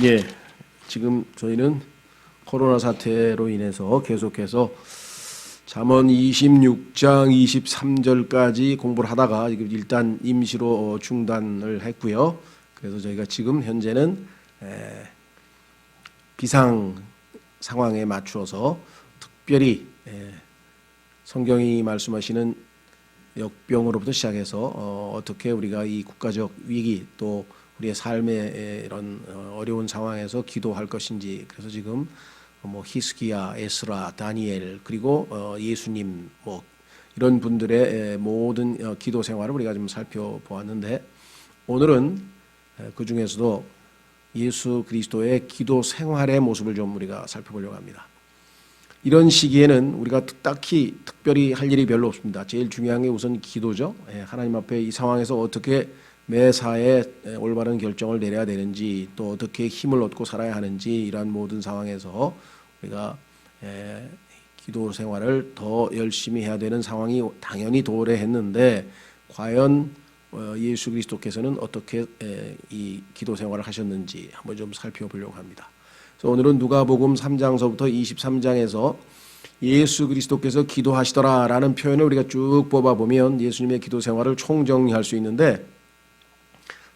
예, 지금 저희는 코로나 사태로 인해서 계속해서 잠언 26장 23절까지 공부를 하다가 일단 임시로 중단을 했고요. 그래서 저희가 지금 현재는 비상 상황에 맞추어서 특별히 성경이 말씀하시는 역병으로부터 시작해서 어떻게 우리가 이 국가적 위기 또 우리의 삶의 이런 어려운 상황에서 기도할 것인지, 그래서 지금 뭐 히스기야, 에스라, 다니엘 그리고 예수님 뭐 이런 분들의 모든 기도 생활을 우리가 좀 살펴보았는데, 오늘은 그 중에서도 예수 그리스도의 기도 생활의 모습을 좀 우리가 살펴보려고 합니다. 이런 시기에는 우리가 딱히 특별히 할 일이 별로 없습니다. 제일 중요한 게 우선 기도죠. 하나님 앞에 이 상황에서 어떻게 매사에 올바른 결정을 내려야 되는지, 또 어떻게 힘을 얻고 살아야 하는지, 이러한 모든 상황에서 우리가 기도 생활을 더 열심히 해야 되는 상황이 당연히 도래했는데, 과연 예수 그리스도께서는 어떻게 이 기도 생활을 하셨는지 한번 좀 살펴보려고 합니다. 그래서 오늘은 누가복음 3장서부터 23장에서 예수 그리스도께서 기도하시더라라는 표현을 우리가 쭉 뽑아보면 예수님의 기도 생활을 총정리할 수 있는데,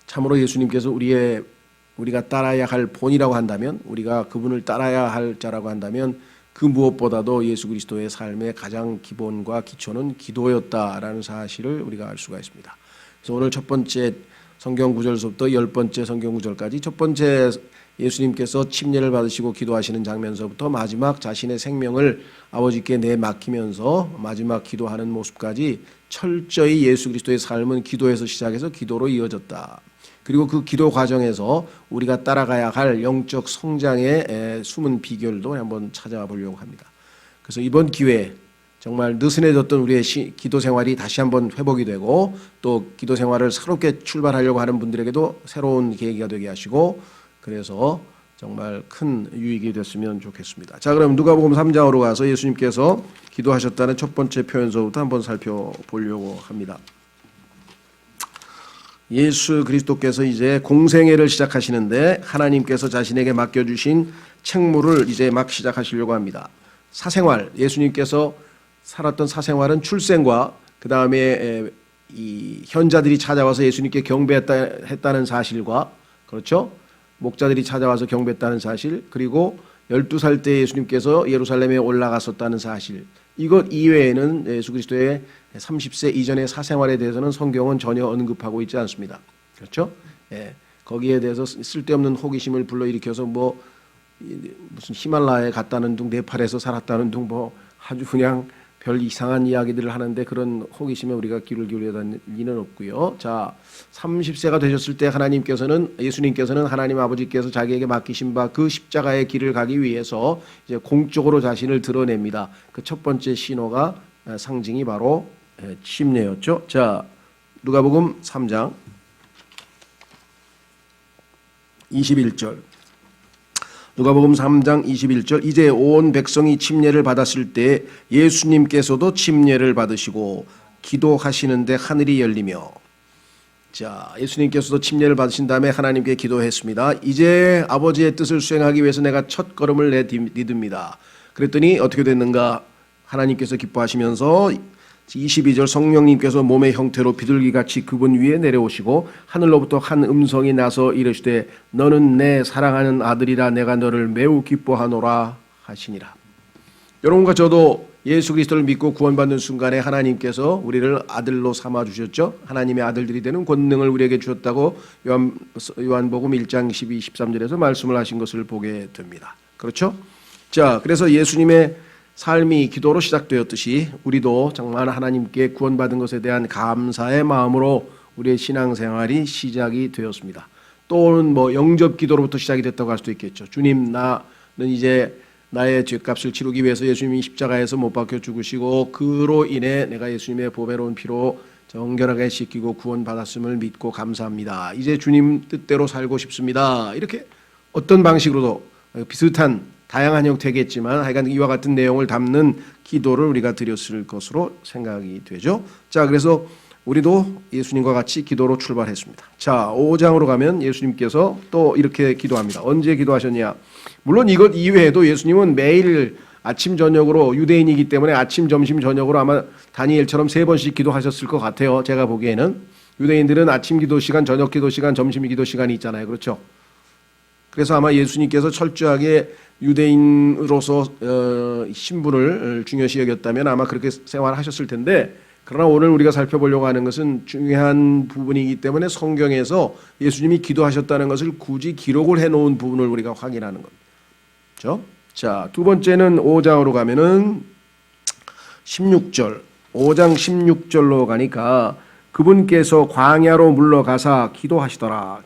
참으로 예수님께서 우리가 따라야 할 본이라고 한다면, 우리가 그분을 따라야 할 자라고 한다면, 그 무엇보다도 예수 그리스도의 삶의 가장 기본과 기초는 기도였다라는 사실을 우리가 알 수가 있습니다. 그래서 오늘 첫 번째 성경 구절서부터 10번째 성경 구절까지, 첫 번째 예수님께서 침례를 받으시고 기도하시는 장면서부터 마지막 자신의 생명을 아버지께 내맡기면서 마지막 기도하는 모습까지 철저히 예수 그리스도의 삶은 기도에서 시작해서 기도로 이어졌다. 그리고 그 기도 과정에서 우리가 따라가야 할 영적 성장의 숨은 비결도 한번 찾아보려고 합니다. 그래서 이번 기회에 정말 느슨해졌던 우리의 기도 생활이 다시 한번 회복이 되고, 또 기도 생활을 새롭게 출발하려고 하는 분들에게도 새로운 계기가 되게 하시고, 그래서 정말 큰 유익이 됐으면 좋겠습니다. 자, 그럼 누가복음 3장으로 가서 예수님께서 기도하셨다는 첫 번째 표현서부터 한번 살펴보려고 합니다. 예수 그리스도께서 이제 공생애를 시작하시는데, 하나님께서 자신에게 맡겨주신 책무를 이제 막 시작하시려고 합니다. 사생활, 예수님께서 살았던 사생활은 출생과 그 다음에 이 현자들이 찾아와서 예수님께 경배했다는 사실과, 그렇죠? 목자들이 찾아와서 경배했다는 사실, 그리고 12살 때 예수님께서 예루살렘에 올라갔었다는 사실, 이것 이외에는 예수 그리스도의 30세 이전의 사생활에 대해서는 성경은 전혀 언급하고 있지 않습니다. 그렇죠? 거기에 대해서 쓸데없는 호기심을 불러일으켜서 뭐 무슨 히말라야에 갔다는 둥, 네팔에서 살았다는 둥, 뭐 아주 그냥 별 이상한 이야기들을 하는데, 그런 호기심에 우리가 귀를 기울여야 할 리는 없고요. 자, 30세가 되셨을 때 예수님께서는 하나님 아버지께서 자기에게 맡기신 바 그 십자가의 길을 가기 위해서 이제 공적으로 자신을 드러냅니다. 그 첫 번째 신호가 상징이 바로 침례였죠. 자, 누가복음 3장 21절. 누가복음 3장 21절. 이제 온 백성이 침례를 받았을 때 예수님께서도 침례를 받으시고 기도하시는데 하늘이 열리며. 자, 예수님께서도 침례를 받으신 다음에 하나님께 기도했습니다. 이제 아버지의 뜻을 수행하기 위해서 내가 첫 걸음을 내딛습니다. 그랬더니 어떻게 됐는가? 하나님께서 기뻐하시면서 22절, 성령님께서 몸의 형태로 비둘기같이 그분 위에 내려오시고 하늘로부터 한 음성이 나서 이르시되 너는 내 사랑하는 아들이라 내가 너를 매우 기뻐하노라 하시니라. 여러분과 저도 예수 그리스도를 믿고 구원받는 순간에 하나님께서 우리를 아들로 삼아 주셨죠. 하나님의 아들들이 되는 권능을 우리에게 주셨다고 요한복음 1장 12, 13절에서 말씀을 하신 것을 보게 됩니다. 그렇죠? 자, 그래서 예수님의 삶이 기도로 시작되었듯이 우리도 정말 하나님께 구원받은 것에 대한 감사의 마음으로 우리의 신앙생활이 시작이 되었습니다. 또는 뭐 영접 기도로부터 시작이 됐다고 할 수도 있겠죠. 주님, 나는 이제 나의 죄값을 치르기 위해서 예수님이 십자가에서 못 박혀 죽으시고 그로 인해 내가 예수님의 보배로운 피로 정결하게 씻기고 구원받았음을 믿고 감사합니다. 이제 주님 뜻대로 살고 싶습니다. 이렇게 어떤 방식으로도 비슷한 다양한 형태겠지만 하여간 이와 같은 내용을 담는 기도를 우리가 드렸을 것으로 생각이 되죠. 자, 그래서 우리도 예수님과 같이 기도로 출발했습니다. 자, 5장으로 가면 예수님께서 또 이렇게 기도합니다. 언제 기도하셨냐? 물론 이것 이외에도 예수님은 매일 아침 저녁으로 유대인이기 때문에 아침 점심 저녁으로 아마 다니엘처럼 3번씩 기도하셨을 것 같아요. 제가 보기에는 유대인들은 아침 기도 시간, 저녁 기도 시간, 점심 기도 시간이 있잖아요. 그렇죠? 그래서 아마 예수님께서 철저하게 유대인으로서 신분을 중요시 여겼다면 아마 그렇게 생활하셨을 텐데, 그러나 오늘 우리가 살펴보려고 하는 것은 중요한 부분이기 때문에 성경에서 예수님이 기도하셨다는 것을 굳이 기록을 해놓은 부분을 우리가 확인하는 겁니다. 그렇죠? 자, 두 번째는 5장으로 가면은 16절, 5장 16절로 가니까 그분께서 광야로 물러가사 기도하시더라.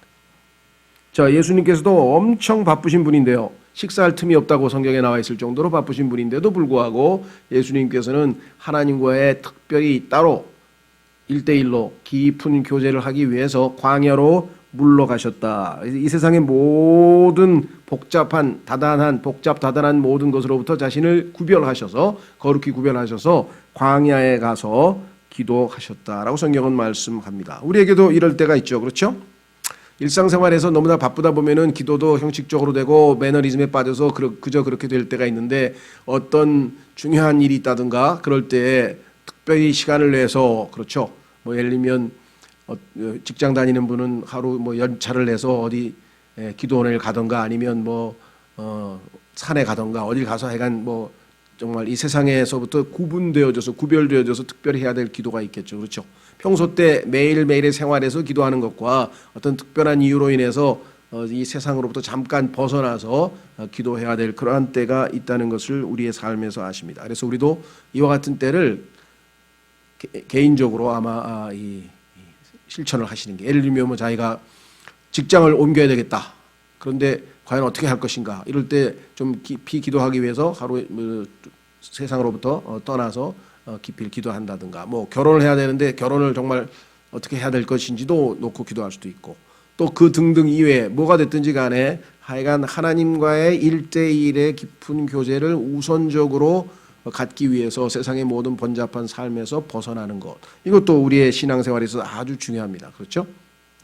자, 예수님께서도 엄청 바쁘신 분인데요. 식사할 틈이 없다고 성경에 나와 있을 정도로 바쁘신 분인데도 불구하고 예수님께서는 하나님과의 특별히 따로 1대1로 깊은 교제를 하기 위해서 광야로 물러가셨다. 이 세상의 모든 복잡한 다단한 모든 것으로부터 자신을 구별하셔서 거룩히 구별하셔서 광야에 가서 기도하셨다라고 성경은 말씀합니다. 우리에게도 이럴 때가 있죠. 그렇죠? 일상생활에서 너무나 바쁘다 보면은 기도도 형식적으로 되고 매너리즘에 빠져서 그저 그렇게 될 때가 있는데, 어떤 중요한 일이 있다든가 그럴 때 특별히 시간을 내서, 그렇죠, 뭐 예를 들면 직장 다니는 분은 하루 뭐 연차를 내서 어디 기도원을 가던가 아니면 뭐 산에 가던가 어딜 가서 하여간 뭐 정말 이 세상에서부터 구별되어져서 특별히 해야 될 기도가 있겠죠. 그렇죠? 평소 때 매일매일의 생활에서 기도하는 것과 어떤 특별한 이유로 인해서 이 세상으로부터 잠깐 벗어나서 기도해야 될 그러한 때가 있다는 것을 우리의 삶에서 아십니다. 그래서 우리도 이와 같은 때를 개인적으로 아마 실천을 하시는 게, 예를 들면 뭐 자기가 직장을 옮겨야 되겠다. 그런데 과연 어떻게 할 것인가? 이럴 때 좀 깊이 기도하기 위해서 하루 세상으로부터 떠나서 깊이 기도한다든가, 뭐 결혼을 해야 되는데 결혼을 정말 어떻게 해야 될 것인지도 놓고 기도할 수도 있고, 또 그 등등 이외에 뭐가 됐든지 간에 하여간 하나님과의 1대1의 깊은 교제를 우선적으로 갖기 위해서 세상의 모든 번잡한 삶에서 벗어나는 것, 이것도 우리의 신앙생활에서 아주 중요합니다. 그렇죠?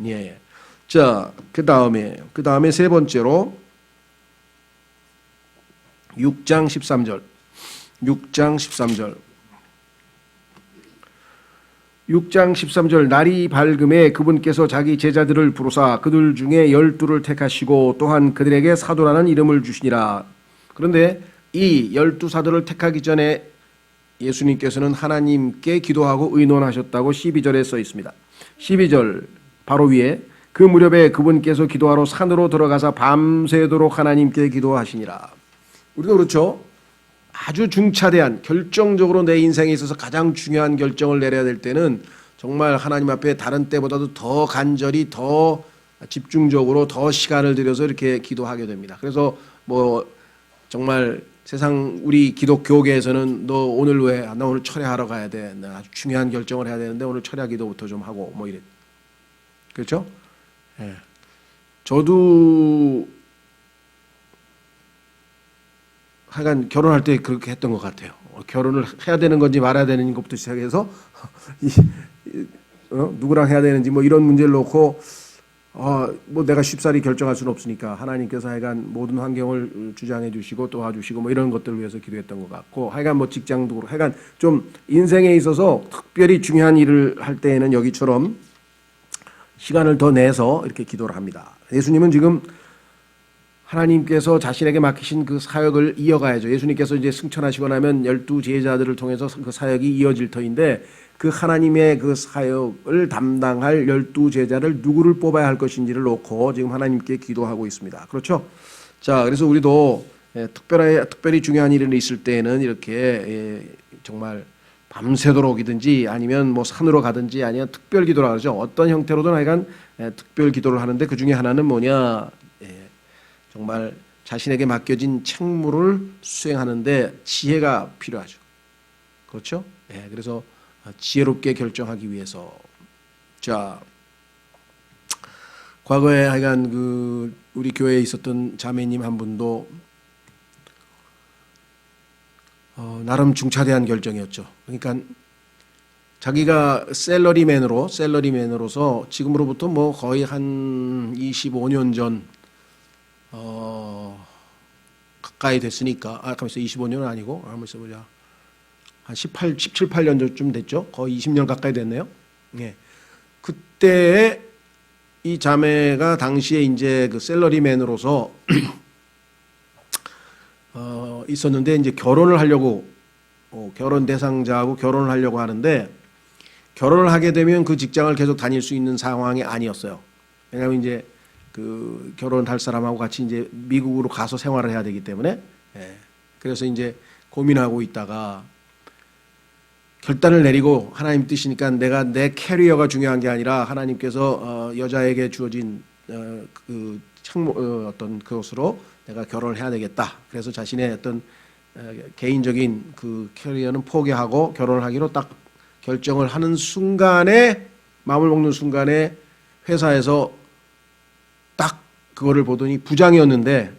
예. 자, 그 다음에 세 번째로 6장 13절. 6장 13절 날이 밝음에 그분께서 자기 제자들을 부르사 그들 중에 12를 택하시고 또한 그들에게 사도라는 이름을 주시니라. 그런데 이 12사도를 택하기 전에 예수님께서는 하나님께 기도하고 의논하셨다고 12절에 써 있습니다. 12절 바로 위에 그 무렵에 그분께서 기도하러 산으로 들어가서 밤새도록 하나님께 기도하시니라. 우리도 그렇죠. 아주 중차대한, 결정적으로 내 인생에 있어서 가장 중요한 결정을 내려야 될 때는 정말 하나님 앞에 다른 때보다도 더 간절히, 더 집중적으로, 더 시간을 들여서 이렇게 기도하게 됩니다. 그래서 뭐 정말 세상 우리 기독교계에서는 너 오늘 왜? 나 오늘 철야하러 가야 돼. 나 아주 중요한 결정을 해야 되는데 오늘 철야 기도부터 좀 하고 뭐 이래. 그렇죠? 예. 저도 하여간 결혼할 때 그렇게 했던 것 같아요. 결혼을 해야 되는 건지 말아야 되는 것부터 시작해서 누구랑 해야 되는지 뭐 이런 문제를 놓고 뭐 내가 쉽사리 결정할 수는 없으니까 하나님께서 하여간 모든 환경을 주장해 주시고 도와주시고 뭐 이런 것들을 위해서 기도했던 것 같고, 하여간 뭐 직장도 그렇고 하여간 좀 인생에 있어서 특별히 중요한 일을 할 때에는 여기처럼 시간을 더 내서 이렇게 기도를 합니다. 예수님은 지금 하나님께서 자신에게 맡기신 그 사역을 이어가야죠. 예수님께서 이제 승천하시고 나면 12 제자들을 통해서 그 사역이 이어질 터인데, 그 하나님의 그 사역을 담당할 12 제자를 누구를 뽑아야 할 것인지를 놓고 지금 하나님께 기도하고 있습니다. 그렇죠? 자, 그래서 우리도 특별히 중요한 일이 있을 때에는 이렇게 정말 밤새도록이든지 아니면 뭐 산으로 가든지 아니면 특별 기도라 그러죠. 어떤 형태로든 하여간 특별 기도를 하는데 그 중에 하나는 뭐냐? 정말 자신에게 맡겨진 책무를 수행하는데 지혜가 필요하죠. 그렇죠? 그래서 지혜롭게 결정하기 위해서. 자, 과거에 하여간 우리 교회에 있었던 자매님 한 분도 나름 중차대한 결정이었죠. 그러니까 자기가 셀러리맨으로서 지금으로부터 뭐 거의 한 25년 전 가까이 됐으니까 가만있어 25년은 아니고 한번 써보자. 한 17, 8년 전쯤 됐죠. 거의 20년 가까이 됐네요. 예. 그때 이 자매가 당시에 이제 그 셀러리맨으로서 있었는데 이제 결혼을 하려고 결혼 대상자하고 결혼을 하려고 하는데 결혼을 하게 되면 그 직장을 계속 다닐 수 있는 상황이 아니었어요. 왜냐하면 이제 그 결혼할 사람하고 같이 이제 미국으로 가서 생활을 해야 되기 때문에 그래서 이제 고민하고 있다가 결단을 내리고 하나님 뜻이니까 내가 내 캐리어가 중요한 게 아니라 하나님께서 여자에게 주어진 그 어떤 그것으로 내가 결혼을 해야 되겠다. 그래서 자신의 어떤 개인적인 그 캐리어는 포기하고 결혼을 하기로 딱 결정을 하는 순간에 마음을 먹는 순간에 회사에서 딱 그거를 보더니 부장이었는데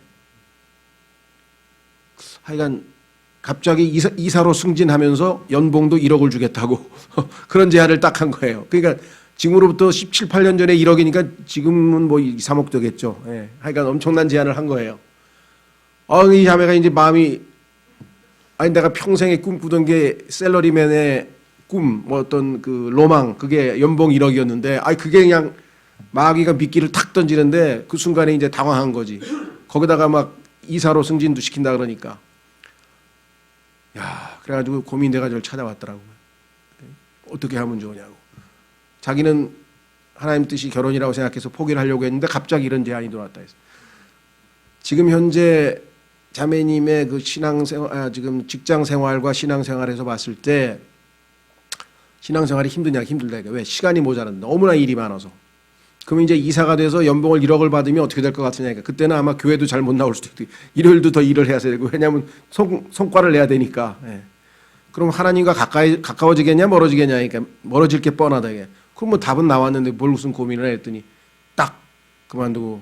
하여간 갑자기 이사로 승진하면서 연봉도 1억을 주겠다고 그런 제안을 딱 한 거예요. 그러니까 지금으로부터 17, 8년 전에 1억이니까 지금은 뭐 2, 3억 되겠죠. 예. 하여간 엄청난 제안을 한 거예요. 이 자매가 이제 마음이 내가 평생에 꿈꾸던 게 셀러리맨의 꿈, 뭐 어떤 그 로망, 그게 연봉 1억이었는데 그게 그냥 마귀가 미끼를 탁 던지는데 그 순간에 이제 당황한 거지. 거기다가 막 이사로 승진도 시킨다 그러니까. 그래가지고 고민돼가 저를 찾아왔더라고. 어떻게 하면 좋으냐고. 자기는 하나님 뜻이 결혼이라고 생각해서 포기를 하려고 했는데 갑자기 이런 제안이 들어왔다 해서. 지금 현재 자매님의 그 지금 직장 생활과 신앙 생활에서 봤을 때 신앙 생활이 힘드냐 힘들다. 왜? 시간이 모자란다. 너무나 일이 많아서. 그러면 이제 이사가 돼서 연봉을 1억을 받으면 어떻게 될 것 같으냐. 그때는 아마 교회도 잘 못 나올 수도 있고 일요일도 더 일을 해야 되고 왜냐하면 성과를 내야 되니까. 그럼 하나님과 가까워지겠냐 멀어지겠냐. 그러니까 멀어질 게 뻔하다. 이게. 그럼 뭐 답은 나왔는데 뭘 무슨 고민을 했더니 딱 그만두고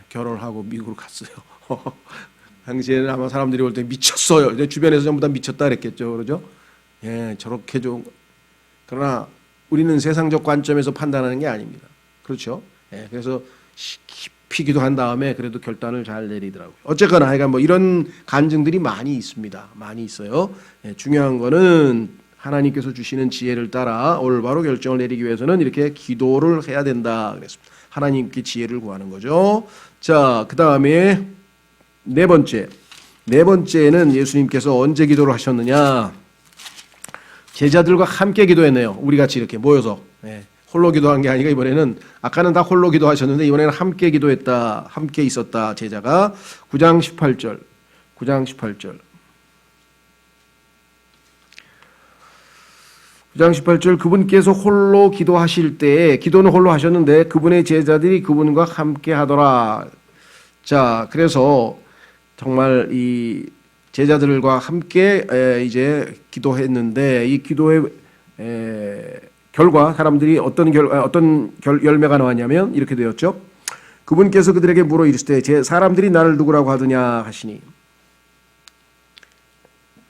결혼을 하고 미국으로 갔어요. 당시에는 아마 사람들이 볼 때 미쳤어요. 내 주변에서 전부 다 미쳤다 그랬겠죠. 그러죠? 저렇게 좀. 그러나 우리는 세상적 관점에서 판단하는 게 아닙니다. 그렇죠? 그래서 깊이 기도한 다음에 그래도 결단을 잘 내리더라고요. 어쨌거나 하여간 뭐 이런 간증들이 많이 있습니다. 많이 있어요. 중요한 거는 하나님께서 주시는 지혜를 따라 올바로 결정을 내리기 위해서는 이렇게 기도를 해야 된다 그랬습니다. 하나님께 지혜를 구하는 거죠. 자, 그 다음에 네 번째는 예수님께서 언제 기도를 하셨느냐? 제자들과 함께 기도했네요. 우리 같이 이렇게 모여서. 홀로 기도한 게 아니라 이번에는 아까는 다 홀로 기도하셨는데 이번에는 함께 기도했다. 함께 있었다. 제자가 9장 18절. 9장 18절 그분께서 홀로 기도하실 때에 기도는 홀로 하셨는데 그분의 제자들이 그분과 함께 하더라. 자, 그래서 정말 이 제자들과 함께 이제 기도했는데 이 기도의 결과 사람들이 어떤 열매가 나왔냐면 이렇게 되었죠. 그분께서 그들에게 물어 이르시되 사람들이 나를 누구라고 하더냐 하시니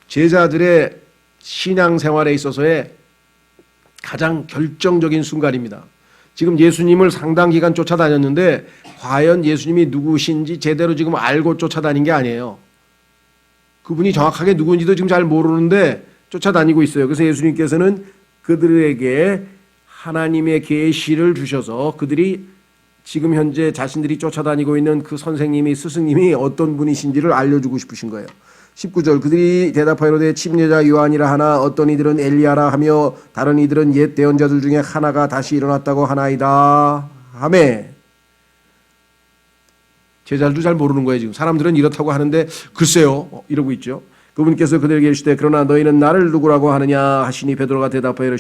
제자들의 신앙생활에 있어서의 가장 결정적인 순간입니다. 지금 예수님을 상당 기간 쫓아다녔는데 과연 예수님이 누구신지 제대로 지금 알고 쫓아다닌 게 아니에요. 그분이 정확하게 누구인지도 지금 잘 모르는데 쫓아다니고 있어요. 그래서 예수님께서는 그들에게 하나님의 계시를 주셔서 그들이 지금 현재 자신들이 쫓아다니고 있는 그 선생님이 스승님이 어떤 분이신지를 알려주고 싶으신 거예요. 19절 그들이 대답하여되 침례자 요한이라 하나 어떤 이들은 엘리야라 하며 다른 이들은 옛 대언자들 중에 하나가 다시 일어났다고 하나이다 하매 제자들도 잘 모르는 거예요. 지금 사람들은 이렇다고 하는데 글쎄요 이러고 있죠. 그분께서 그들에게 이르시되 그러나 너희는 나를 누구라고 하느냐 하시니 베드로가 대답하여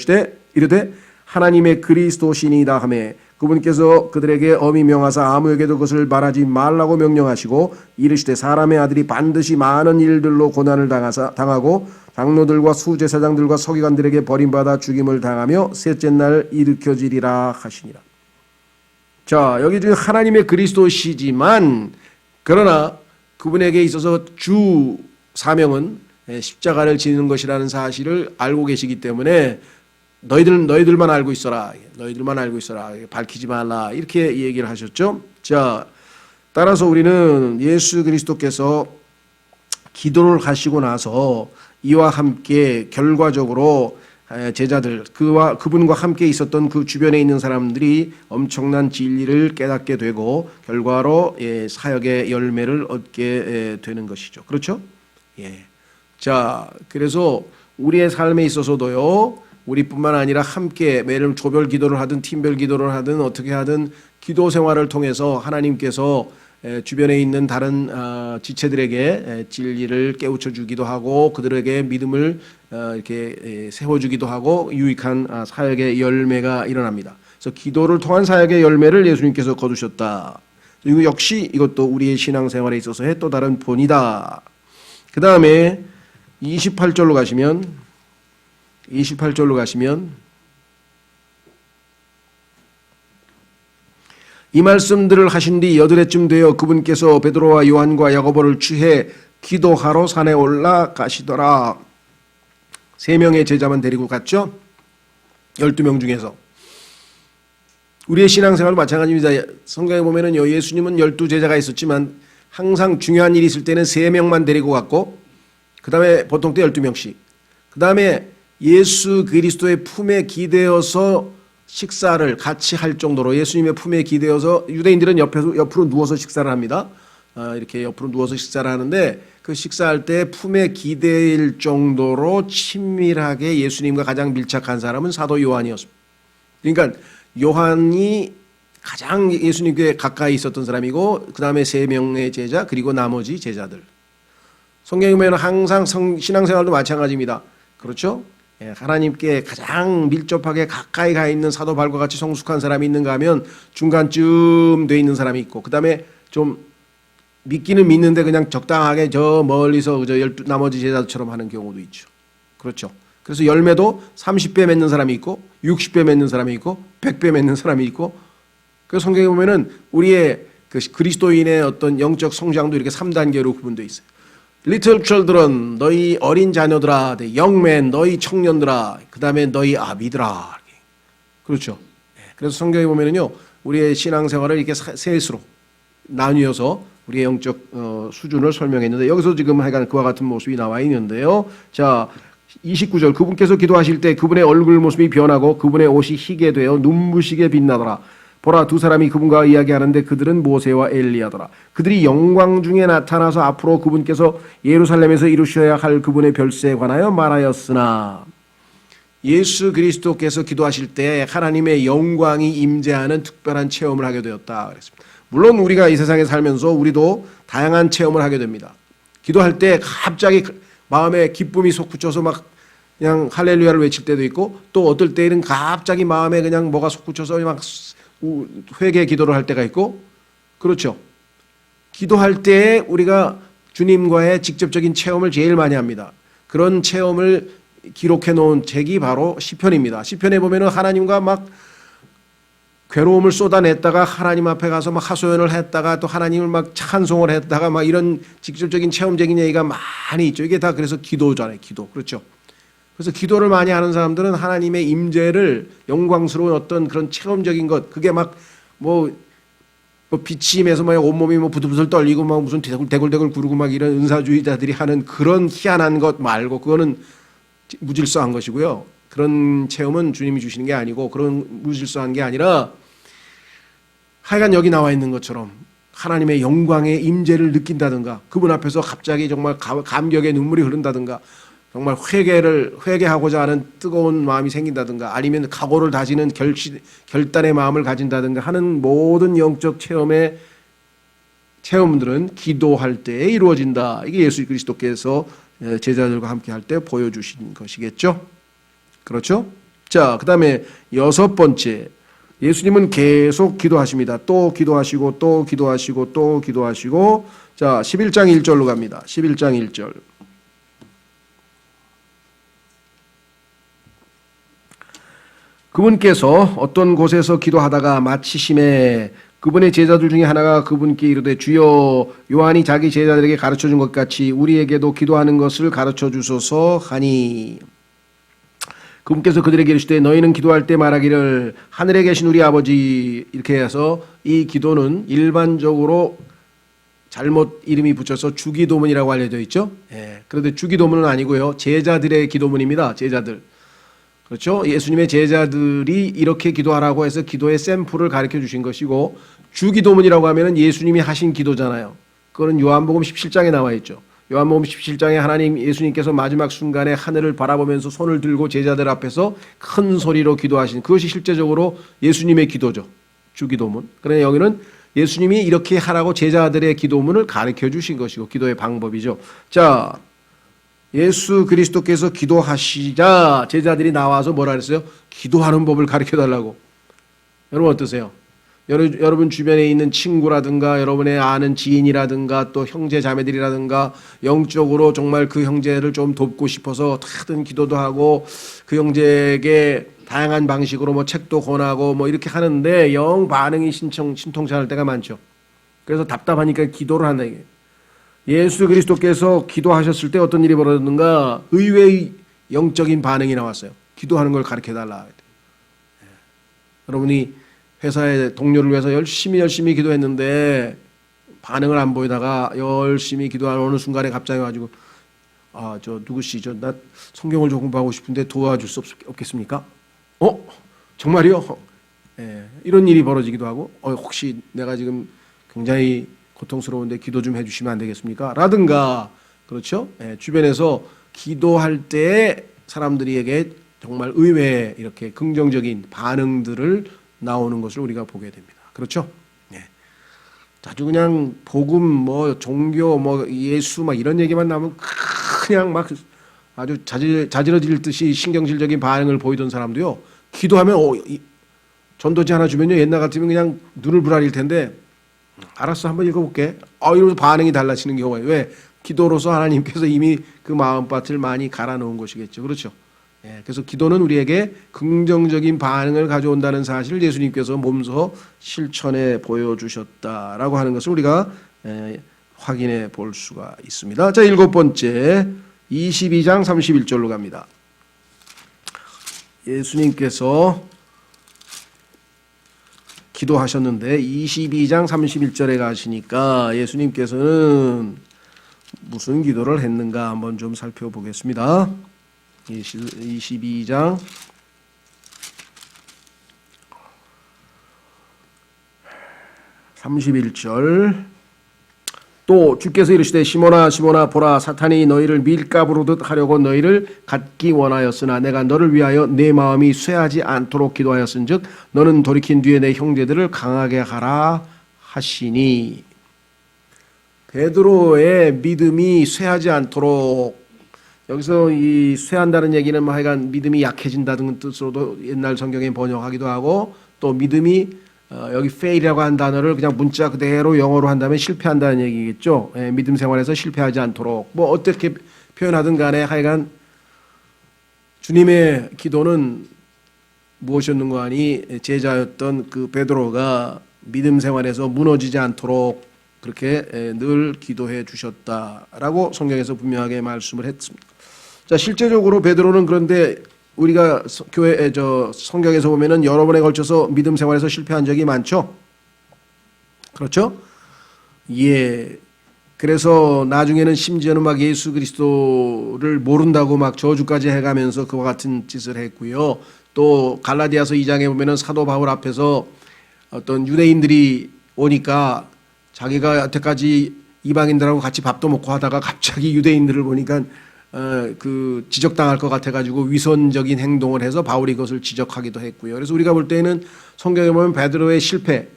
이르되 하나님의 그리스도시니이다 하매 그분께서 그들에게 엄히 명하사 아무에게도 그것을 말하지 말라고 명령하시고 이르시되 사람의 아들이 반드시 많은 일들로 고난을 당하고 장로들과 수제사장들과 서기관들에게 버림받아 죽임을 당하며 셋째 날 일으켜지리라 하시니라. 자, 여기 지금 하나님의 그리스도시지만 그러나 그분에게 있어서 주 사명은 십자가를 지는 것이라는 사실을 알고 계시기 때문에 너희들만 알고 있어라. 너희들만 알고 있어라. 밝히지 말라. 이렇게 얘기를 하셨죠. 자, 따라서 우리는 예수 그리스도께서 기도를 하시고 나서 이와 함께 결과적으로 제자들 그분과 함께 있었던 그 주변에 있는 사람들이 엄청난 진리를 깨닫게 되고 결과로 사역의 열매를 얻게 되는 것이죠. 그렇죠? 예. 자, 그래서 우리의 삶에 있어서도요, 우리뿐만 아니라 함께 매일 조별 기도를 하든 팀별 기도를 하든 어떻게 하든 기도 생활을 통해서 하나님께서 주변에 있는 다른 지체들에게 진리를 깨우쳐 주기도 하고 그들에게 믿음을 이렇게 세워주기도 하고 유익한 사역의 열매가 일어납니다. 그래서 기도를 통한 사역의 열매를 예수님께서 거두셨다. 이거 역시 이것도 우리의 신앙생활에 있어서의 또 다른 본이다. 그 다음에 28절로 가시면 이 말씀들을 하신 뒤 여드레쯤 되어 그분께서 베드로와 요한과 야고보를 취해 기도하러 산에 올라가시더라. 3명의 제자만 데리고 갔죠. 12명 중에서. 우리의 신앙생활도 마찬가지입니다. 성경에 보면은 예수님은 12제자가 있었지만 항상 중요한 일이 있을 때는 3명만 데리고 갔고 그 다음에 보통 때 12명씩 그 다음에 예수 그리스도의 품에 기대어서 식사를 같이 할 정도로 예수님의 품에 기대어서 유대인들은 옆으로 누워서 식사를 합니다. 이렇게 옆으로 누워서 식사를 하는데 그 식사할 때 품에 기대일 정도로 친밀하게 예수님과 가장 밀착한 사람은 사도 요한이었습니다. 그러니까 요한이 가장 예수님께 가까이 있었던 사람이고 그 다음에 3명의 제자 그리고 나머지 제자들. 성경에 보면 항상 신앙생활도 마찬가지입니다. 그렇죠? 하나님께 가장 밀접하게 가까이 가 있는 사도 바울과 같이 성숙한 사람이 있는가 하면 중간쯤 돼 있는 사람이 있고 그 다음에 좀 믿기는 믿는데 그냥 적당하게 저 멀리서 나머지 제자들처럼 하는 경우도 있죠. 그렇죠. 그래서 열매도 30배 맺는 사람이 있고 60배 맺는 사람이 있고 100배 맺는 사람이 있고 그 성경에 보면은 우리의 그 그리스도인의 어떤 영적 성장도 이렇게 3단계로 구분되어 있어요. Little children, 너희 어린 자녀들아, young men, 너희 청년들아, 그 다음에 너희 아비들아. 그렇죠. 그래서 성경에 보면은요, 우리의 신앙생활을 이렇게 셋으로 나뉘어서 우리의 영적 수준을 설명했는데 여기서 지금 하여간 그와 같은 모습이 나와 있는데요. 자, 29절 그분께서 기도하실 때 그분의 얼굴 모습이 변하고 그분의 옷이 희게 되어 눈부시게 빛나더라. 보라 두 사람이 그분과 이야기하는데 그들은 모세와 엘리야더라. 그들이 영광 중에 나타나서 앞으로 그분께서 예루살렘에서 이루셔야 할 그분의 별세에 관하여 말하였으나 예수 그리스도께서 기도하실 때 하나님의 영광이 임재하는 특별한 체험을 하게 되었다 그랬습니다. 물론 우리가 이 세상에 살면서 우리도 다양한 체험을 하게 됩니다. 기도할 때 갑자기 마음에 기쁨이 솟구쳐서 막 그냥 할렐루야를 외칠 때도 있고 또 어떨 때는 갑자기 마음에 그냥 뭐가 솟구쳐서 막 회개 기도를 할 때가 있고 그렇죠. 기도할 때 우리가 주님과의 직접적인 체험을 제일 많이 합니다. 그런 체험을 기록해 놓은 책이 바로 시편입니다. 시편에 보면은 하나님과 막 괴로움을 쏟아냈다가 하나님 앞에 가서 막 하소연을 했다가 또 하나님을 막 찬송을 했다가 막 이런 직접적인 체험적인 얘기가 많이 있죠. 이게 다 그래서 기도잖아요. 기도. 그렇죠. 그래서 기도를 많이 하는 사람들은 하나님의 임재를 영광스러운 어떤 그런 체험적인 것 그게 막 뭐 빛이 임해서 막 온몸이 뭐 부들부들 떨리고 막 무슨 대굴대굴 구르고 막 이런 은사주의자들이 하는 그런 희한한 것 말고 그거는 무질서한 것이고요. 그런 체험은 주님이 주시는 게 아니고 그런 무질서한 게 아니라 하여간 여기 나와 있는 것처럼 하나님의 영광의 임재를 느낀다든가 그분 앞에서 갑자기 정말 감격의 눈물이 흐른다든가 정말 회개하고자 하는 뜨거운 마음이 생긴다든가 아니면 각오를 다지는 결단의 마음을 가진다든가 하는 모든 영적 체험들은 기도할 때 이루어진다. 이게 예수 그리스도께서 제자들과 함께 할 때 보여주신 것이겠죠. 그렇죠? 자, 그 다음에 6번째 예수님은 계속 기도하십니다. 또 기도하시고 또 기도하시고 또 기도하시고 자 11장 1절로 갑니다. 11장 1절 그분께서 어떤 곳에서 기도하다가 마치심에 그분의 제자들 중에 하나가 그분께 이르되 주여 요한이 자기 제자들에게 가르쳐준 것 같이 우리에게도 기도하는 것을 가르쳐 주소서 하니 그분께서 그들에게 이르시되 너희는 기도할 때 말하기를 하늘에 계신 우리 아버지 이렇게 해서 이 기도는 일반적으로 잘못 이름이 붙여서 주기도문이라고 알려져 있죠. 예. 그런데 주기도문은 아니고요. 제자들의 기도문입니다. 제자들. 그렇죠? 예수님의 제자들이 이렇게 기도하라고 해서 기도의 샘플을 가르쳐 주신 것이고 주기도문이라고 하면은 예수님이 하신 기도잖아요. 그거는 요한복음 17장에 나와 있죠. 요한복음 17장에 하나님 예수님께서 마지막 순간에 하늘을 바라보면서 손을 들고 제자들 앞에서 큰 소리로 기도하신 그것이 실제적으로 예수님의 기도죠. 주기도문. 그러나 여기는 예수님이 이렇게 하라고 제자들의 기도문을 가르쳐 주신 것이고 기도의 방법이죠. 자, 예수 그리스도께서 기도하시자 제자들이 나와서 뭐라 그랬어요? 기도하는 법을 가르쳐 달라고. 여러분 어떠세요? 여러분 주변에 있는 친구라든가 여러분의 아는 지인이라든가 또 형제 자매들이라든가 영적으로 정말 그 형제를 좀 돕고 싶어서 하든 기도도 하고 그 형제에게 다양한 방식으로 뭐 책도 권하고 뭐 이렇게 하는데 영 반응이 신통치 않을 때가 많죠. 그래서 답답하니까 기도를 한다 이게. 예수 그리스도께서 기도하셨을 때 어떤 일이 벌어졌는가? 의외의 영적인 반응이 나왔어요. 기도하는 걸 가르쳐 달라. 여러분이 회사의 동료를 위해서 열심히 기도했는데 반응을 안 보이다가 열심히 기도하는 어느 순간에 갑자기 와가지고 저 누구씨 나 성경을 좀 공부하고 싶은데 도와줄 수 없겠습니까? 정말이요? 예, 이런 일이 벌어지기도 하고 혹시 내가 지금 굉장히 고통스러운데 기도 좀 해주시면 안 되겠습니까? 라든가 그렇죠? 예, 주변에서 기도할 때 사람들에게 정말 의외의 이렇게 긍정적인 반응들을 나오는 것을 우리가 보게 됩니다. 그렇죠? 네. 아주 그냥 복음 뭐 종교 뭐 예수 막 이런 얘기만 나오면 그냥 막 아주 자지러질 듯이 신경질적인 반응을 보이던 사람도요. 기도하면 전도지 하나 주면요. 옛날 같으면 그냥 눈을 부라릴 텐데 알았어 한번 읽어볼게. 이러면서 반응이 달라지는 경우가 왜? 기도로서 하나님께서 이미 그 마음밭을 많이 갈아놓은 것이겠죠. 그렇죠? 예, 그래서 기도는 우리에게 긍정적인 반응을 가져온다는 사실을 예수님께서 몸소 실천해 보여주셨다라고 하는 것을 우리가 확인해 볼 수가 있습니다. 자, 7번째 22장 31절로 갑니다. 예수님께서 기도하셨는데 22장 31절에 가시니까 예수님께서는 무슨 기도를 했는가 한번 좀 살펴보겠습니다. 22장 31절 또 주께서 이르시되 시몬아 시몬아 보라 사탄이 너희를 밀가부르듯 하려고 너희를 갖기 원하였으나 내가 너를 위하여 내 마음이 쇠하지 않도록 기도하였은즉 너는 돌이킨 뒤에 내 형제들을 강하게 하라 하시니. 베드로의 믿음이 쇠하지 않도록, 여기서 이 쇠한다는 얘기는 뭐 하여간 믿음이 약해진다는 뜻으로도 옛날 성경에 번역하기도 하고, 또 믿음이 여기 fail이라고 한 단어를 그냥 문자 그대로 영어로 한다면 실패한다는 얘기겠죠. 믿음 생활에서 실패하지 않도록 뭐 어떻게 표현하든 간에 하여간 주님의 기도는 무엇이었는가 하니 제자였던 그 베드로가 믿음 생활에서 무너지지 않도록 그렇게 늘 기도해 주셨다라고 성경에서 분명하게 말씀을 했습니다. 자, 실제적으로 베드로는 그런데 우리가 교회 성경에서 보면은 여러 번에 걸쳐서 믿음 생활에서 실패한 적이 많죠. 그렇죠? 예. 그래서 나중에는 심지어는 막 예수 그리스도를 모른다고 막 저주까지 해가면서 그와 같은 짓을 했고요. 또 갈라디아서 2장에 보면은 사도 바울 앞에서 어떤 유대인들이 오니까 자기가 여태까지 이방인들하고 같이 밥도 먹고 하다가 갑자기 유대인들을 보니까 그 지적당할 것 같아가지고 위선적인 행동을 해서 바울이 그것을 지적하기도 했고요. 그래서 우리가 볼 때는 성경에 보면 베드로의 실패를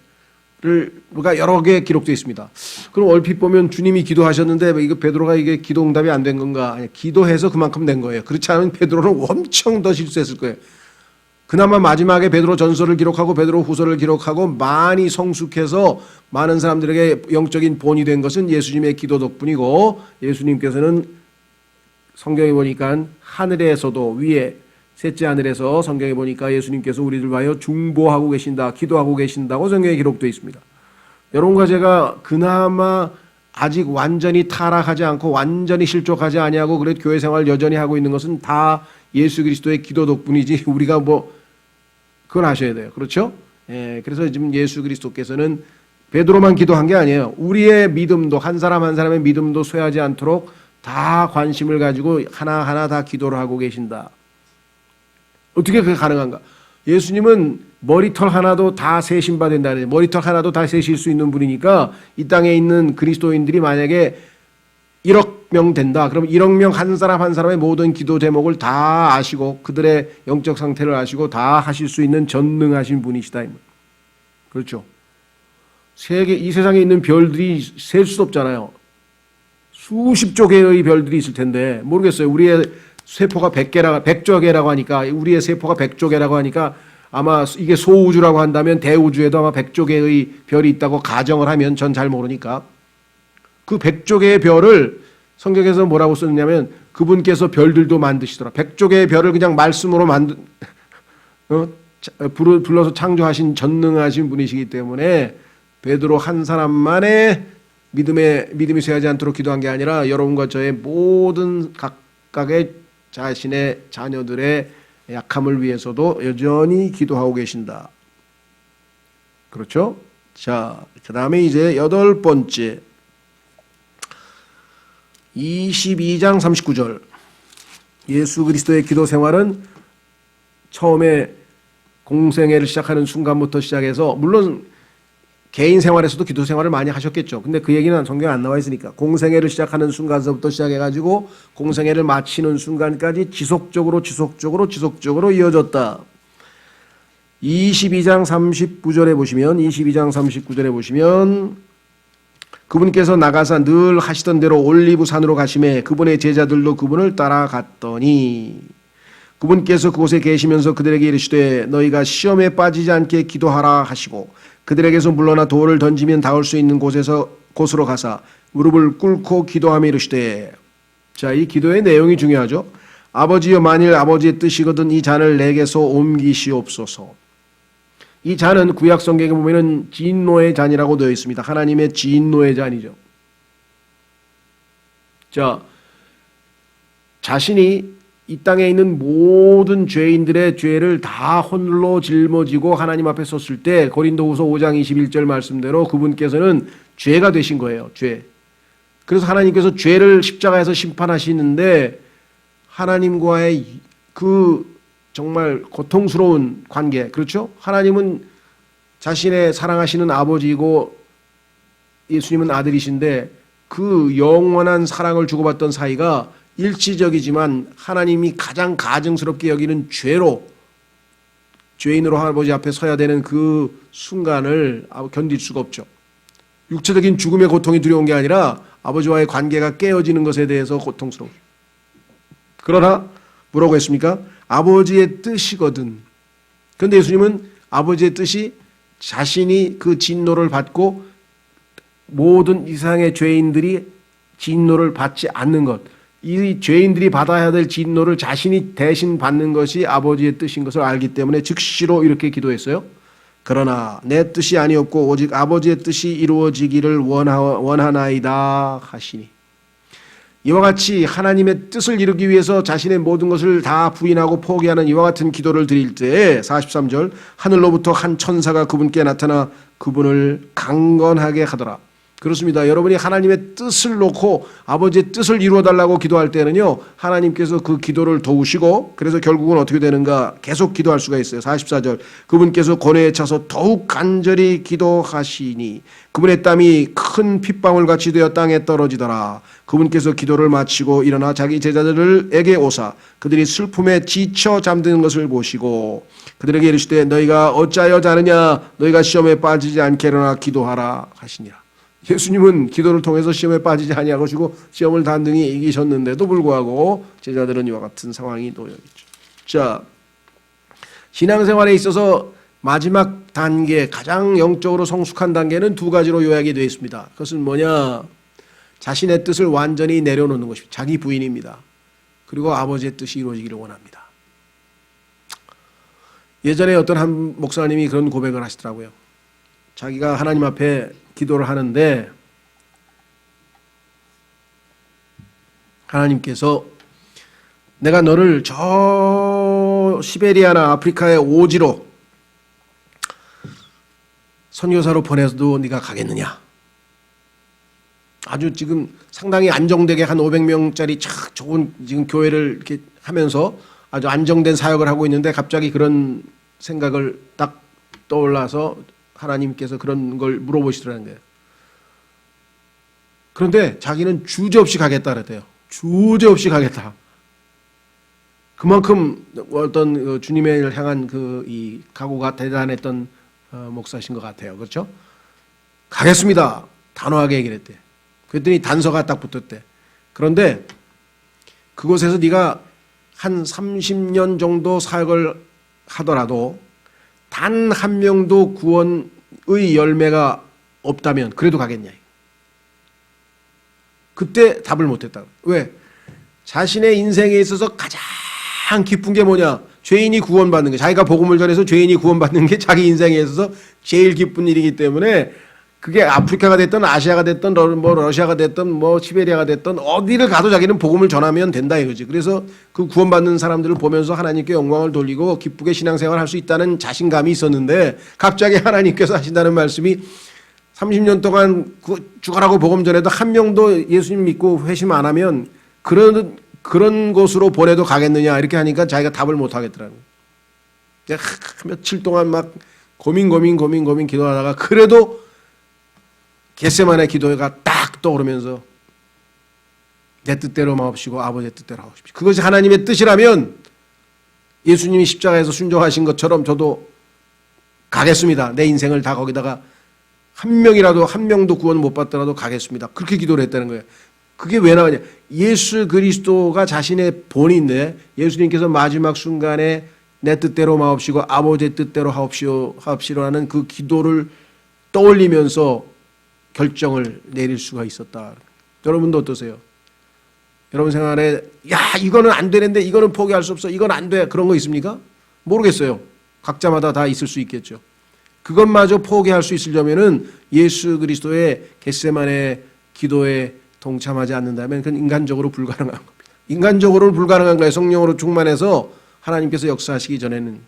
우리가 여러 개 기록되어 있습니다. 그럼 얼핏 보면 주님이 기도하셨는데 이거 베드로가 이게 기도 응답이 안 된 건가? 아니, 기도해서 그만큼 된 거예요. 그렇지 않으면 베드로는 엄청 더 실수했을 거예요. 그나마 마지막에 베드로 전서를 기록하고 베드로 후서를 기록하고 많이 성숙해서 많은 사람들에게 영적인 본이 된 것은 예수님의 기도 덕분이고, 예수님께서는 성경에 보니까 하늘에서도 위에 셋째 하늘에서 성경에 보니까 예수님께서 우리들 위하여 중보하고 계신다, 기도하고 계신다고 성경에 기록되어 있습니다. 여러분과 제가 그나마 아직 완전히 타락하지 않고 완전히 실족하지 아니하고 그래도 교회 생활 여전히 하고 있는 것은 다 예수 그리스도의 기도 덕분이지 우리가 뭐 그건 아셔야 돼요. 그렇죠? 예, 그래서 지금 예수 그리스도께서는 베드로만 기도한 게 아니에요. 우리의 믿음도 한 사람 한 사람의 믿음도 쇠하지 않도록 다 관심을 가지고 하나하나 다 기도를 하고 계신다. 어떻게 그게 가능한가? 예수님은 머리털 하나도 다 세신받는다. 머리털 하나도 다 세실 수 있는 분이니까 이 땅에 있는 그리스도인들이 만약에 1억 명 된다. 그럼 1억 명 한 사람 한 사람의 모든 기도 제목을 다 아시고 그들의 영적 상태를 아시고 다 하실 수 있는 전능하신 분이시다. 그렇죠? 이 세상에 있는 별들이 셀 수 없잖아요. 수십조 개의 별들이 있을 텐데 모르겠어요. 우리의 세포가 100조 개라고 하니까 우리의 세포가 100조 개라고 하니까 아마 이게 소우주라고 한다면 대우주에도 아마 100조 개의 별이 있다고 가정을 하면 전 잘 모르니까 그 100조 개의 별을 성경에서 뭐라고 쓰느냐면 그분께서 별들도 만드시더라. 100조 개의 별을 그냥 말씀으로 불러서 창조하신 전능하신 분이시기 때문에 베드로 한 사람만의 믿음이 쇠하지 않도록 기도한 게 아니라 여러분과 저의 모든 각각의 자신의 자녀들의 약함을 위해서도 여전히 기도하고 계신다. 그렇죠? 자, 그 다음에 이제 8번째 22장 39절 예수 그리스도의 기도 생활은 처음에 공생애를 시작하는 순간부터 시작해서 물론 개인 생활에서도 기도 생활을 많이 하셨겠죠. 근데 그 얘기는 성경에 안 나와 있으니까 공생애를 시작하는 순간서부터 시작해가지고 공생애를 마치는 순간까지 지속적으로 이어졌다. 22장 39절에 보시면 그분께서 나가사 늘 하시던 대로 올리브 산으로 가심에 그분의 제자들도 그분을 따라갔더니 그분께서 그곳에 계시면서 그들에게 이르시되 너희가 시험에 빠지지 않게 기도하라 하시고 그들에게서 물러나 돌을 던지면 닿을 수 있는 곳으로 가사 무릎을 꿇고 기도하며 이르시되 자, 이 기도의 내용이 중요하죠. 아버지여 만일 아버지의 뜻이거든 이 잔을 내게서 옮기시옵소서. 이 잔은 구약 성경에 보면은 진노의 잔이라고 되어 있습니다. 하나님의 진노의 잔이죠. 자, 자신이 이 땅에 있는 모든 죄인들의 죄를 다 홀로 짊어지고 하나님 앞에 섰을 때 고린도후서 5장 21절 말씀대로 그분께서는 죄가 되신 거예요. 죄. 그래서 하나님께서 죄를 십자가에서 심판하시는데 하나님과의 그 정말 고통스러운 관계, 그렇죠? 하나님은 자신의 사랑하시는 아버지이고 예수님은 아들이신데 그 영원한 사랑을 주고받던 사이가 일시적이지만 하나님이 가장 가증스럽게 여기는 죄인으로 아버지 앞에 서야 되는 그 순간을 견딜 수가 없죠. 육체적인 죽음의 고통이 두려운 게 아니라 아버지와의 관계가 깨어지는 것에 대해서 고통스러워요. 그러나 뭐라고 했습니까? 아버지의 뜻이거든. 그런데 예수님은 아버지의 뜻이 자신이 그 진노를 받고 모든 이상의 죄인들이 진노를 받지 않는 것, 이 죄인들이 받아야 될 진노를 자신이 대신 받는 것이 아버지의 뜻인 것을 알기 때문에 즉시로 이렇게 기도했어요. 그러나 내 뜻이 아니었고 오직 아버지의 뜻이 이루어지기를 원하나이다 하시니. 이와 같이 하나님의 뜻을 이루기 위해서 자신의 모든 것을 다 부인하고 포기하는 이와 같은 기도를 드릴 때 43절 하늘로부터 한 천사가 그분께 나타나 그분을 강건하게 하더라. 그렇습니다. 여러분이 하나님의 뜻을 놓고 아버지의 뜻을 이루어달라고 기도할 때는요, 하나님께서 그 기도를 도우시고, 그래서 결국은 어떻게 되는가? 계속 기도할 수가 있어요. 44절 그분께서 고뇌에 차서 더욱 간절히 기도하시니 그분의 땀이 큰 핏방울같이 되어 땅에 떨어지더라. 그분께서 기도를 마치고 일어나 자기 제자들에게 오사 그들이 슬픔에 지쳐 잠드는 것을 보시고 그들에게 이르시되 너희가 어찌하여 자느냐? 너희가 시험에 빠지지 않게 일어나 기도하라 하시니라. 예수님은 기도를 통해서 시험에 빠지지 아니하시고 시험을 단등히 이기셨는데도 불구하고 제자들은 이와 같은 상황이 놓여있죠. 자, 신앙생활에 있어서 마지막 단계, 가장 영적으로 성숙한 단계는 두 가지로 요약이 되어 있습니다. 그것은 뭐냐? 자신의 뜻을 완전히 내려놓는 것입니다. 자기 부인입니다. 그리고 아버지의 뜻이 이루어지기를 원합니다. 예전에 어떤 한 목사님이 그런 고백을 하시더라고요. 자기가 하나님 앞에 기도를 하는데 하나님께서 내가 너를 저 시베리아나 아프리카의 오지로 선교사로 보내서도 네가 가겠느냐? 아주 지금 상당히 안정되게 한 500명짜리 착 좋은 지금 교회를 이렇게 하면서 아주 안정된 사역을 하고 있는데 갑자기 그런 생각을 딱 떠올라서 하나님께서 그런 걸 물어보시더라는 거예요. 그런데 자기는 주저없이 가겠다 그랬대요. 주저없이 가겠다. 그만큼 어떤 주님을 향한 이 각오가 대단했던 목사신 것 같아요. 그렇죠? 가겠습니다. 단호하게 얘기를 했대. 그랬더니 단서가 딱 붙었대. 그런데 그곳에서 네가 한 30년 정도 사역을 하더라도 단 한 명도 구원의 열매가 없다면 그래도 가겠냐. 그때 답을 못했다. 왜? 자신의 인생에 있어서 가장 기쁜 게 뭐냐? 죄인이 구원받는 게, 자기가 복음을 전해서 죄인이 구원받는 게 자기 인생에 있어서 제일 기쁜 일이기 때문에 그게 아프리카가 됐든 아시아가 됐든 뭐 러시아가 됐든 뭐 시베리아가 됐든 어디를 가도 자기는 복음을 전하면 된다 이거지. 그래서 그 구원받는 사람들을 보면서 하나님께 영광을 돌리고 기쁘게 신앙생활을 할 수 있다는 자신감이 있었는데 갑자기 하나님께서 하신다는 말씀이 30년 동안 죽어라고 복음 전해도 한 명도 예수님 믿고 회심 안 하면 그런 곳으로 보내도 가겠느냐 이렇게 하니까 자기가 답을 못 하겠더라고요. 며칠 동안 막 고민 기도하다가 그래도 겟세마네 기도가 딱 떠오르면서 내 뜻대로 마옵시고 아버지의 뜻대로 하옵시고, 그것이 하나님의 뜻이라면 예수님이 십자가에서 순종하신 것처럼 저도 가겠습니다. 내 인생을 다 거기다가 한 명도 구원 못 받더라도 가겠습니다. 그렇게 기도를 했다는 거예요. 그게 왜 나오냐? 예수 그리스도가 자신의 본인인데 예수님께서 마지막 순간에 내 뜻대로 마옵시고 아버지의 뜻대로 하옵시로라는 그 기도를 떠올리면서 결정을 내릴 수가 있었다. 여러분도 어떠세요? 여러분 생활에 이거는 안 되는데 이거는 포기할 수 없어, 이건 안 돼, 그런 거 있습니까? 모르겠어요. 각자마다 다 있을 수 있겠죠. 그것마저 포기할 수 있으려면은 예수 그리스도의 겟세마네 기도에 동참하지 않는다면 그건 인간적으로 불가능한 겁니다. 인간적으로는 불가능한 거예요. 성령으로 충만해서 하나님께서 역사하시기 전에는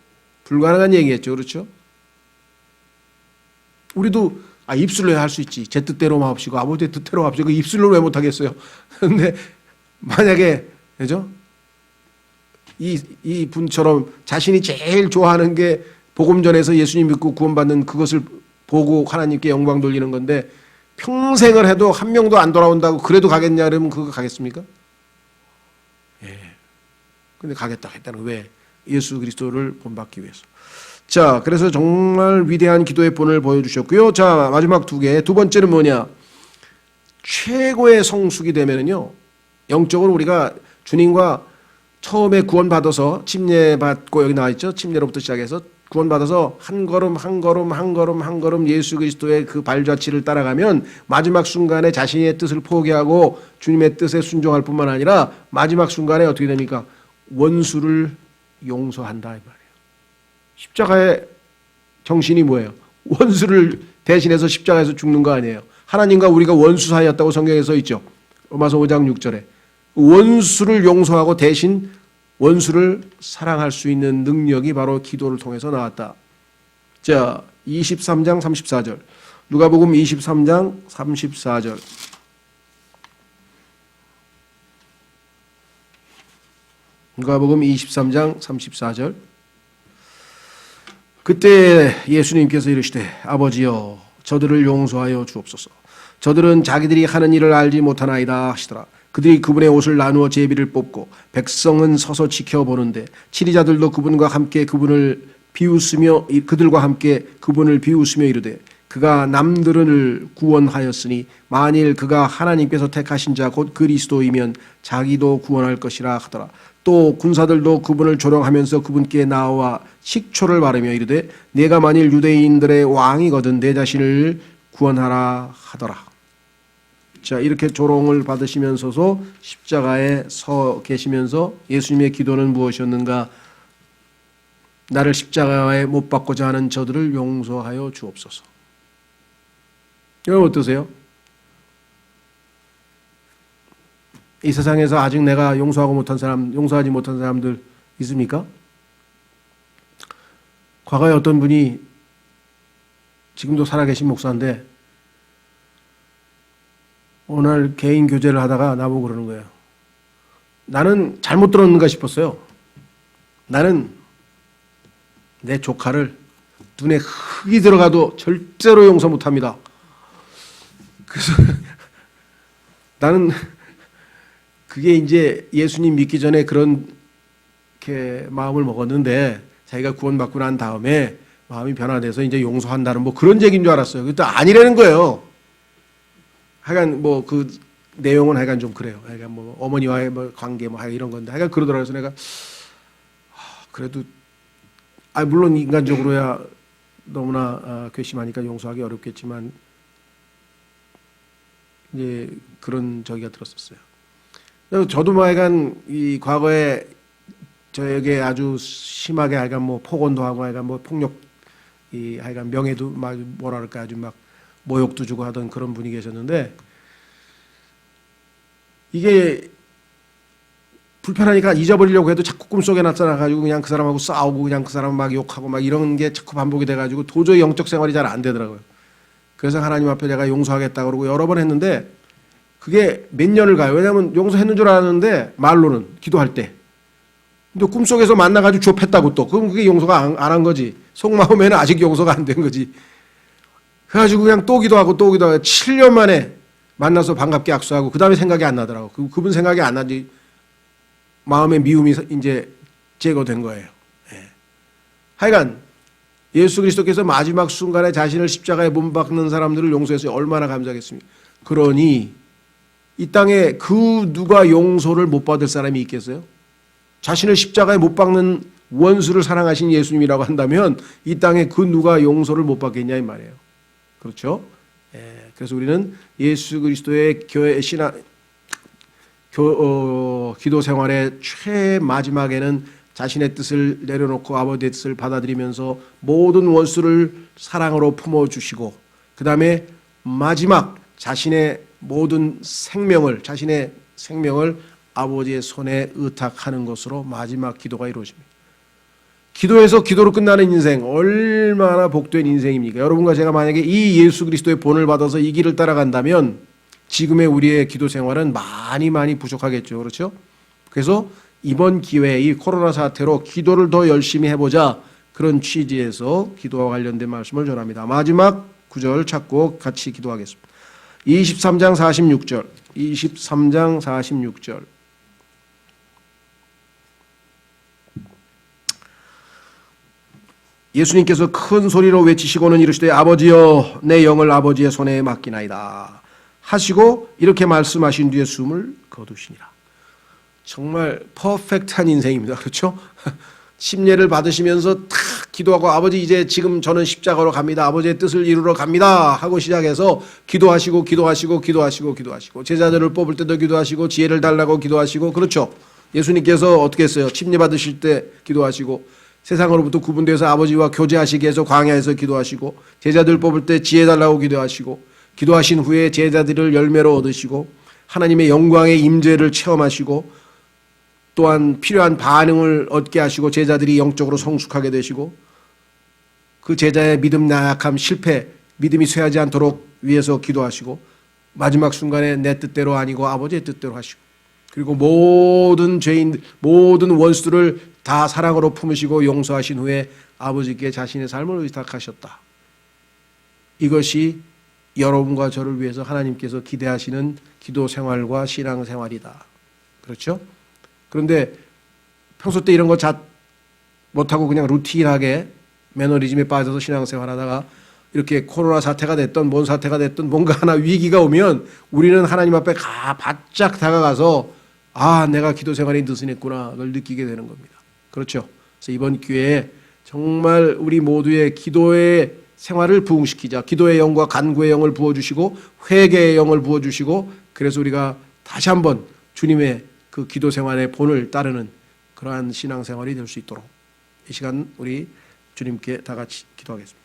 불가능한 얘기겠죠. 그렇죠? 우리도 입술로 할 수 있지. 제 뜻대로 마옵시고 아버지의 뜻대로 마옵시고. 그 입술로 왜 못하겠어요? 그런데 만약에 그죠? 이 분처럼 자신이 제일 좋아하는 게 복음 전해서 예수님 믿고 구원받는 그것을 보고 하나님께 영광 돌리는 건데 평생을 해도 한 명도 안 돌아온다고 그래도 가겠냐 그러면 그거 가겠습니까? 예. 근데 가겠다는 왜? 예수 그리스도를 본받기 위해서. 자, 그래서 정말 위대한 기도의 본을 보여주셨고요. 자, 마지막 두 번째는 뭐냐? 최고의 성숙이 되면은요, 영적으로 우리가 주님과 처음에 구원받아서 침례받고 여기 나와 있죠. 침례로부터 시작해서 구원받아서 한 걸음 예수 그리스도의 그 발자취를 따라가면 마지막 순간에 자신의 뜻을 포기하고 주님의 뜻에 순종할 뿐만 아니라 마지막 순간에 어떻게 됩니까? 원수를 용서한다 이 말이에요. 십자가의 정신이 뭐예요? 원수를 대신해서 십자가에서 죽는 거 아니에요. 하나님과 우리가 원수 사이였다고 성경에 써 있죠. 로마서 5장 6절에 원수를 용서하고 대신 원수를 사랑할 수 있는 능력이 바로 기도를 통해서 나왔다. 자, 23장 34절. 누가복음 23장 34절. 누가복음 23장 34절. 그때 예수님께서 이르시되 아버지여 저들을 용서하여 주옵소서. 저들은 자기들이 하는 일을 알지 못하나이다 하시더라. 그들이 그분의 옷을 나누어 제비를 뽑고 백성은 서서 지켜보는데 치리자들도 그분과 함께 그분을 비웃으며 이르되 그가 남들을 구원하였으니 만일 그가 하나님께서 택하신 자 곧 그리스도이면 자기도 구원할 것이라 하더라. 또 군사들도 그분을 조롱하면서 그분께 나와 식초를 바르며 이르되 내가 만일 유대인들의 왕이거든 내 자신을 구원하라 하더라. 자, 이렇게 조롱을 받으시면서도 십자가에 서 계시면서 예수님의 기도는 무엇이었는가? 나를 십자가에 못 박고자 하는 저들을 용서하여 주옵소서. 여러분 어떠세요? 이 세상에서 아직 내가 용서하지 못한 사람들 있습니까? 과거에 어떤 분이 지금도 살아계신 목사인데 오늘 개인 교제를 하다가 나보고 그러는 거예요. 나는 잘못 들었는가 싶었어요. 나는 내 조카를 눈에 흙이 들어가도 절대로 용서 못합니다. 그래서 나는 그게 이제 예수님 믿기 전에 그런 이렇게 마음을 먹었는데 자기가 구원받고 난 다음에 마음이 변화돼서 이제 용서한다는 뭐 그런 얘기인 줄 알았어요. 그것도 아니라는 거예요. 하여간 뭐 그 내용은 하여간 좀 그래요. 하여간 뭐 어머니와의 뭐 관계 뭐 이런 건데 하여간 그러더라고요. 그래서 내가 그래도 물론 인간적으로야 너무나 괘씸하니까 용서하기 어렵겠지만 이제 그런 저기가 들었었어요. 저도 뭐 하여간 이 과거에 저에게 아주 심하게 하여간 뭐 폭언도 하고 하여간 뭐 폭력 하여간 명예도 막 뭐라 그럴까 아주 막 모욕도 주고 하던 그런 분이 계셨는데 이게 불편하니까 잊어버리려고 해도 자꾸 꿈속에 나타나가지고 그냥 그 사람하고 싸우고 그냥 그 사람 막 욕하고 막 이런 게 자꾸 반복이 돼가지고 도저히 영적 생활이 잘 안 되더라고요. 그래서 하나님 앞에 제가 용서하겠다 그러고 여러 번 했는데 그게 몇 년을 가요. 왜냐하면 용서했는 줄 알았는데 말로는 기도할 때. 근데 꿈속에서 만나가지고 좁혔다고 또. 그럼 그게 용서가 안 한 거지. 속마음에는 아직 용서가 안 된 거지. 그래가지고 그냥 또 기도하고 7년 만에 만나서 반갑게 악수하고 그 다음에 생각이 안 나더라고. 그분 생각이 안 나지. 마음의 미움이 이제 제거된 거예요. 예. 하여간 예수 그리스도께서 마지막 순간에 자신을 십자가에 못 박는 사람들을 용서해서 얼마나 감사하겠습니까? 그러니 이 땅에 그 누가 용서를 못 받을 사람이 있겠어요? 자신을 십자가에 못 박는 원수를 사랑하신 예수님이라고 한다면 이 땅에 그 누가 용서를 못 받겠냐 이 말이에요. 그렇죠? 예. 그래서 우리는 예수 그리스도의 교회 기도 생활의 최마지막에는 자신의 뜻을 내려놓고 아버지의 뜻을 받아들이면서 모든 원수를 사랑으로 품어주시고 그 다음에 마지막 자신의 모든 자신의 생명을 아버지의 손에 의탁하는 것으로 마지막 기도가 이루어집니다. 기도에서 기도로 끝나는 인생 얼마나 복된 인생입니까? 여러분과 제가 만약에 이 예수 그리스도의 본을 받아서 이 길을 따라간다면 지금의 우리의 기도 생활은 많이 부족하겠죠. 그렇죠? 그래서 이번 기회에 이 코로나 사태로 기도를 더 열심히 해보자 그런 취지에서 기도와 관련된 말씀을 전합니다. 마지막 구절 찾고 같이 기도하겠습니다. 23장 46절 예수님께서 큰 소리로 외치시고는 이르시되 아버지여 내 영을 아버지의 손에 맡기나이다 하시고 이렇게 말씀하신 뒤에 숨을 거두시니라. 정말 퍼펙트한 인생입니다. 그렇죠? 침례를 받으시면서 탁 기도하고 아버지 이제 지금 저는 십자가로 갑니다. 아버지의 뜻을 이루러 갑니다 하고 시작해서 기도하시고 제자들을 뽑을 때도 기도하시고 지혜를 달라고 기도하시고 그렇죠? 예수님께서 어떻게 했어요? 침례 받으실 때 기도하시고 세상으로부터 구분돼서 아버지와 교제하시기 위해서 광야에서 기도하시고 제자들 뽑을 때 지혜 달라고 기도하시고 기도하신 후에 제자들을 열매로 얻으시고 하나님의 영광의 임재를 체험하시고 또한 필요한 반응을 얻게 하시고 제자들이 영적으로 성숙하게 되시고 그 제자의 믿음 나약함 실패 믿음이 쇠하지 않도록 위해서 기도하시고 마지막 순간에 내 뜻대로 아니고 아버지의 뜻대로 하시고 그리고 모든 원수들을 다 사랑으로 품으시고 용서하신 후에 아버지께 자신의 삶을 의탁하셨다. 이것이 여러분과 저를 위해서 하나님께서 기대하시는 기도 생활과 신앙 생활이다. 그렇죠? 그런데 평소 때 이런 거 잘 못하고 그냥 루틴하게 매너리즘에 빠져서 신앙 생활하다가 이렇게 코로나 사태가 됐던 뭔 사태가 됐던 뭔가 하나 위기가 오면 우리는 하나님 앞에 바짝 다가가서 내가 기도 생활이 느슨했구나 그걸 느끼게 되는 겁니다. 그렇죠? 그래서 이번 기회에 정말 우리 모두의 기도의 생활을 부흥시키자. 기도의 영과 간구의 영을 부어주시고 회개의 영을 부어주시고 그래서 우리가 다시 한번 주님의 그 기도 생활의 본을 따르는 그러한 신앙생활이 될 수 있도록 이 시간 우리 주님께 다 같이 기도하겠습니다.